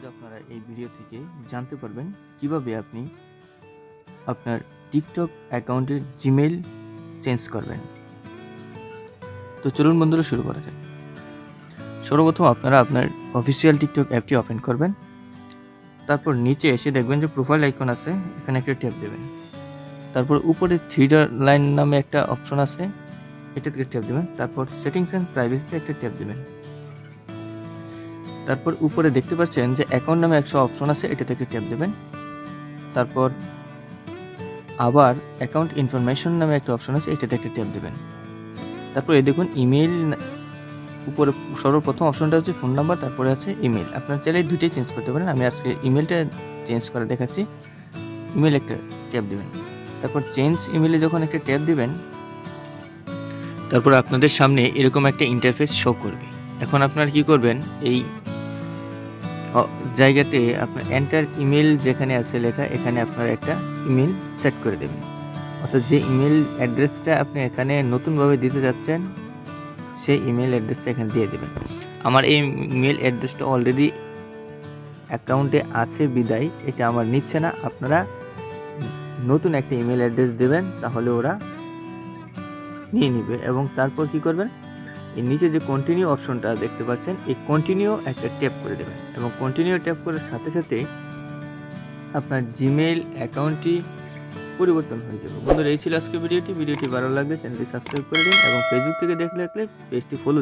আজ আপনারা এই ভিডিও থেকে জানতে পারবেন কিভাবে আপনি আপনার টিকটক অ্যাকাউন্টের জিমেইল চেঞ্জ করবেন। তো চলুন বন্ধুরা শুরু করা যাক। সর্বপ্রথম আপনারা আপনার অফিসিয়াল টিকটক অ্যাপটি ওপেন করবেন। তারপর নিচে এসে দেখবেন যে প্রোফাইল আইকন আছে, এখানে একটা ট্যাপ দেবেন। তারপর উপরে থ্রিডার লাইন নামে একটা অপশন আছে, এটাতে ট্যাপ দেবেন। তারপর সেটিংস অ্যান্ড প্রাইভেসিতে একটা ট্যাপ দেবেন। তারপর উপরে দেখতে পাচ্ছেন যে অ্যাকাউন্ট নামে একটা অপশন আছে, এটা থেকে ট্যাপ দেবেন। তারপর আবার অ্যাকাউন্ট ইনফরমেশন নামে একটা অপশন আছে, এটাতে একটা ট্যাপ দেবেন। তারপর এই দেখুন ইমেইল, উপরে সর্বপ্রথম অপশনটা হচ্ছে ফোন নাম্বার, তারপরে আছে ইমেল। আপনার চাইলে দুইটাই চেঞ্জ করতে পারেন। আমি আজকে ইমেলটা চেঞ্জ করে দেখাচ্ছি। ইমেল একটা ট্যাপ দেবেন। তারপর চেঞ্জ ইমেলে যখন একটা ট্যাপ দিবেন, তারপর আপনাদের সামনে এরকম একটা ইন্টারফেস শো করবে। এখন আপনারা কি করবেন, এই জায়গাতে আপনার এন্টার ইমেল যেখানে আছে লেখা, এখানে আপনারা একটা ইমেল সেট করে দেবেন। অর্থাৎ যে ইমেল অ্যাড্রেসটা আপনি এখানে নতুনভাবে দিতে যাচ্ছেন, সেই ইমেল অ্যাড্রেসটা এখানে দিয়ে দেবেন। আমার এই ইমেল অ্যাড্রেসটা অলরেডি অ্যাকাউন্টে আছে বিদায় এটা আমার নিচ্ছে না। আপনারা নতুন একটা ইমেল অ্যাড্রেস দেবেন, তাহলে ওরা নিয়ে নেবে। এবং তারপর কি করবেন, এর নিচে যে কন্টিনিউ অপশনটা দেখতে পাচ্ছেন, এই কন্টিনিউ একটা ট্যাপ করে দেবেন। এবং কন্টিনিউ ট্যাপ করার সাথে সাথে আপনার জিমেইল অ্যাকাউন্টটি পরিবর্তন হয়ে যাবে। বন্ধুরা, এই ছিল আজকে ভিডিওটি ভালো লাগলে চ্যানেলটি সাবস্ক্রাইব করে দিন এবং ফেসবুক থেকে দেখলে পেজটি ফলো